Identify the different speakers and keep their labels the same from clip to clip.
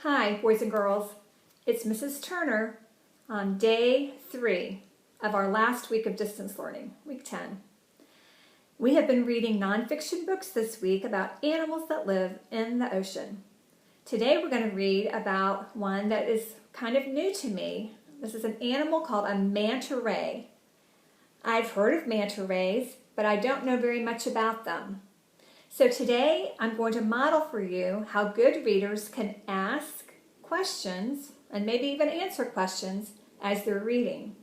Speaker 1: Hi, boys and girls. It's Mrs. Turner on day 3 of our last week of distance learning, week 10. We have been reading nonfiction books this week about animals that live in the ocean. Today we're going to read about one that is kind of new to me. This is an animal called a manta ray. I've heard of manta rays, but I don't know very much about them. So today I'm going to model for you how good readers can ask questions and maybe even answer questions as they're reading.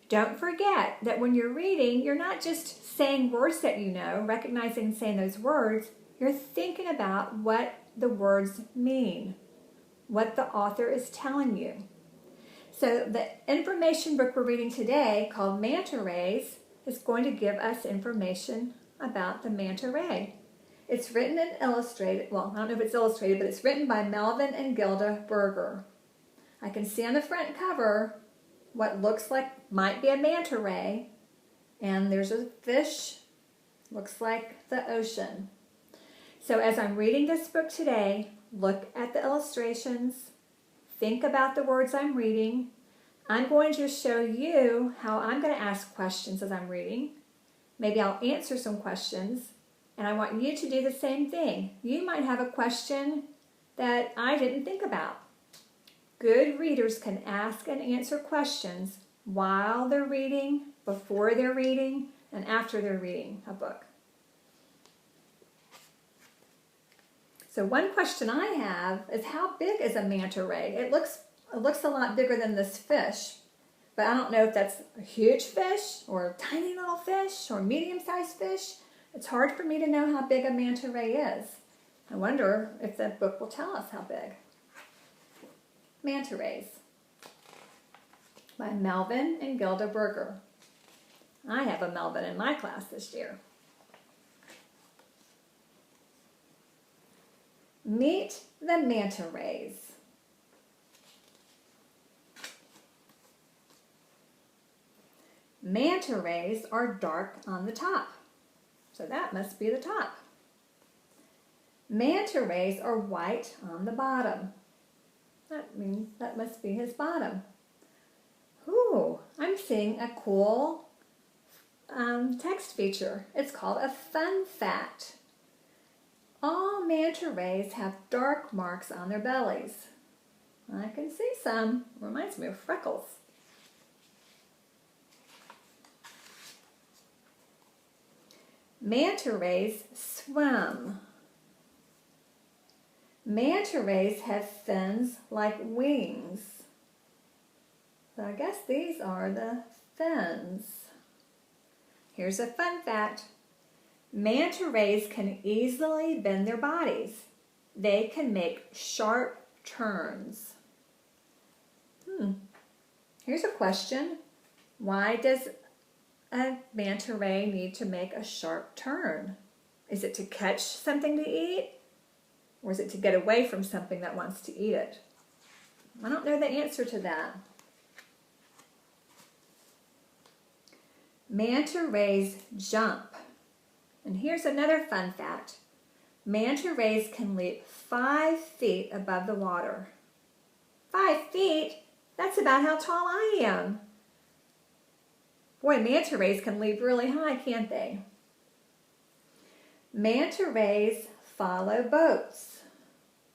Speaker 1: Don't forget that when you're reading, you're not just saying words that you know, recognizing and saying those words, you're thinking about what the words mean, what the author is telling you. So the information book we're reading today, called Manta Rays, is going to give us information about the manta ray. It's written and illustrated, well, I don't know if it's illustrated, but it's written by Melvin and Gilda Berger. I can see on the front cover what looks like might be a manta ray, and there's a fish, looks like the ocean. So as I'm reading this book today, look at the illustrations, think about the words I'm reading. I'm going to show you how I'm going to ask questions as I'm reading. Maybe I'll answer some questions. And I want you to do the same thing. You might have a question that I didn't think about. Good readers can ask and answer questions while they're reading, before they're reading, and after they're reading a book. So one question I have is, how big is a manta ray? It looks a lot bigger than this fish, but I don't know if that's a huge fish or a tiny little fish or medium-sized fish. It's hard for me to know how big a manta ray is. I wonder if the book will tell us how big. Manta Rays by Melvin and Gilda Berger. I have a Melvin in my class this year. Meet the manta rays. Manta rays are dark on the top. So that must be the top. Manta rays are white on the bottom. That means that must be his bottom. Ooh, I'm seeing a cool text feature. It's called a fun fact. All manta rays have dark marks on their bellies. I can see some. Reminds me of freckles. Manta rays swim. Manta rays have fins like wings. So I guess these are the fins. Here's a fun fact. Manta rays can easily bend their bodies. They can make sharp turns. Here's a question. Why does a manta ray need to make a sharp turn? Is it to catch something to eat? Or is it to get away from something that wants to eat it? I don't know the answer to that. Manta rays jump. And here's another fun fact. Manta rays can leap 5 feet above the water. 5 feet? That's about how tall I am. Boy, manta rays can leap really high, can't they? Manta rays follow boats.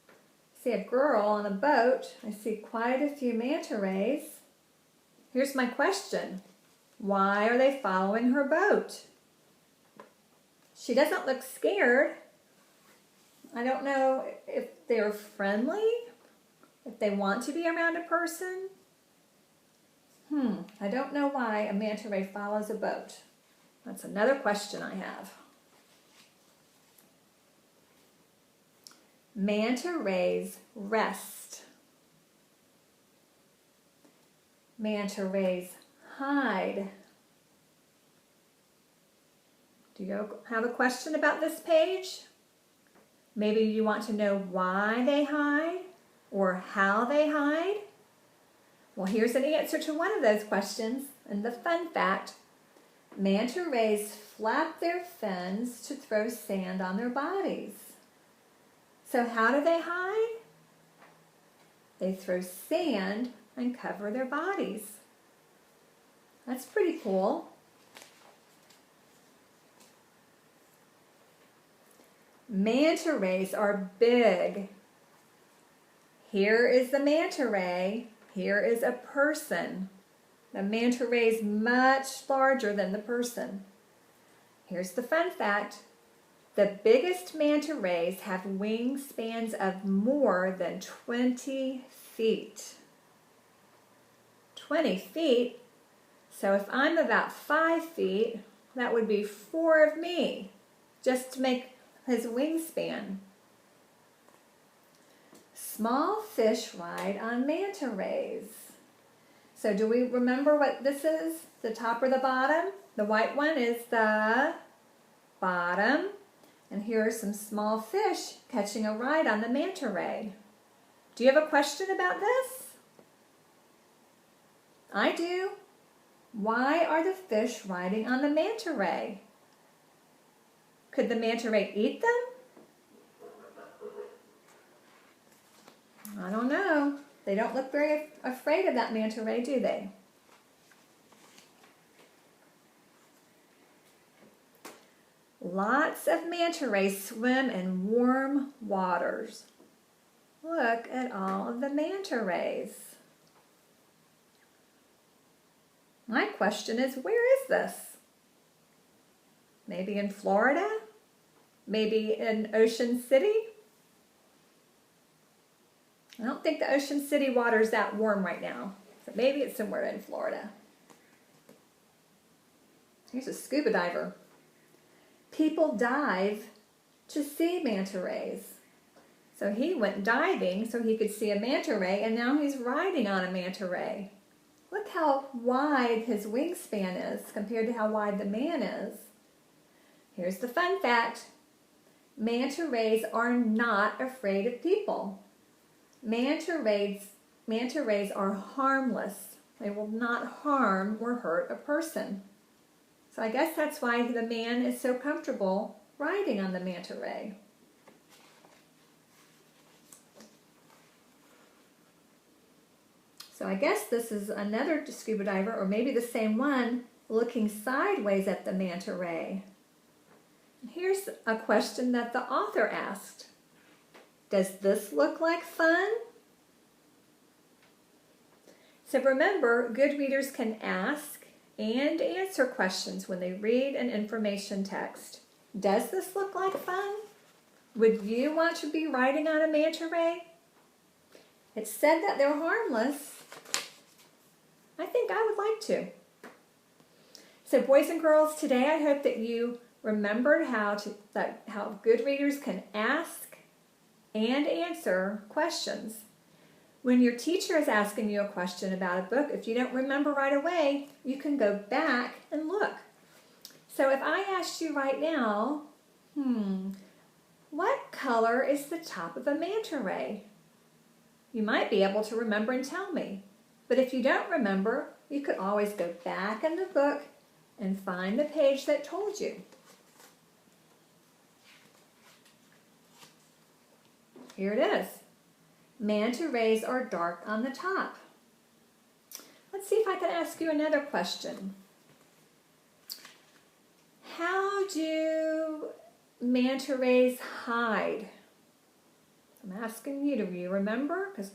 Speaker 1: I see a girl on a boat. I see quite a few manta rays. Here's my question. Why are they following her boat? She doesn't look scared. I don't know if they're friendly, if they want to be around a person. I don't know why a manta ray follows a boat. That's another question I have. Manta rays rest. Manta rays hide. Do you have a question about this page? Maybe you want to know why they hide or how they hide. Well, here's an answer to one of those questions. And the fun fact, manta rays flap their fins to throw sand on their bodies. So how do they hide? They throw sand and cover their bodies. That's pretty cool. Manta rays are big. Here is the manta ray. Here is a person. The manta ray is much larger than the person. Here's the fun fact. The biggest manta rays have wingspans of more than 20 feet. 20 feet? So if I'm about 5 feet, that would be 4 of me, just to make his wingspan. Small fish ride on manta rays. So do we remember what this is? The top or the bottom? The white one is the bottom. And here are some small fish catching a ride on the manta ray. Do you have a question about this? I do. Why are the fish riding on the manta ray? Could the manta ray eat them? I don't know. They don't look very afraid of that manta ray, do they? Lots of manta rays swim in warm waters. Look at all of the manta rays. My question is, where is this? Maybe in Florida? Maybe in Ocean City? I don't think the Ocean City water is that warm right now. So maybe it's somewhere in Florida. Here's a scuba diver. People dive to see manta rays. So he went diving so he could see a manta ray, and now he's riding on a manta ray. Look how wide his wingspan is compared to how wide the man is. Here's the fun fact. Manta rays are not afraid of people. Manta rays are harmless. They will not harm or hurt a person. So I guess that's why the man is so comfortable riding on the manta ray. So I guess this is another scuba diver, or maybe the same one, looking sideways at the manta ray. Here's a question that the author asked. Does this look like fun? So remember, good readers can ask and answer questions when they read an information text. Does this look like fun? Would you want to be riding on a manta ray? It's said that they're harmless. I think I would like to. So boys and girls, today I hope that you remembered how good readers can ask and answer questions. When your teacher is asking you a question about a book, if you don't remember right away, you can go back and look. So if I asked you right now, what color is the top of a manta ray? You might be able to remember and tell me. But if you don't remember, you could always go back in the book and find the page that told you. Here it is. Manta rays are dark on the top. Let's see if I can ask you another question. How do manta rays hide? I'm asking you, do you remember? Because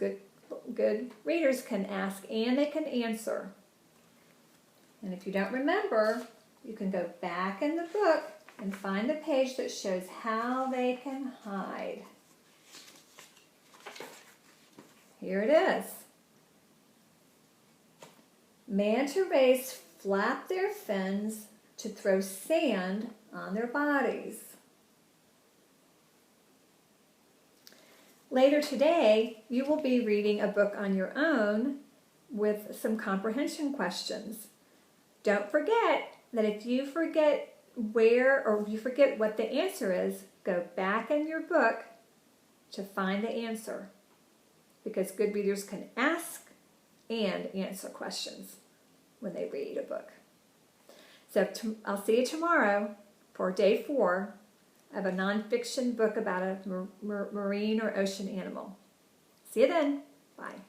Speaker 1: good readers can ask and they can answer. And if you don't remember, you can go back in the book and find the page that shows how they can hide. Here it is. Manta rays flap their fins to throw sand on their bodies. Later today, you will be reading a book on your own with some comprehension questions. Don't forget that if you forget where or you forget what the answer is, go back in your book to find the answer. Because good readers can ask and answer questions when they read a book. So I'll see you tomorrow for day 4 of a nonfiction book about a marine or ocean animal. See you then. Bye.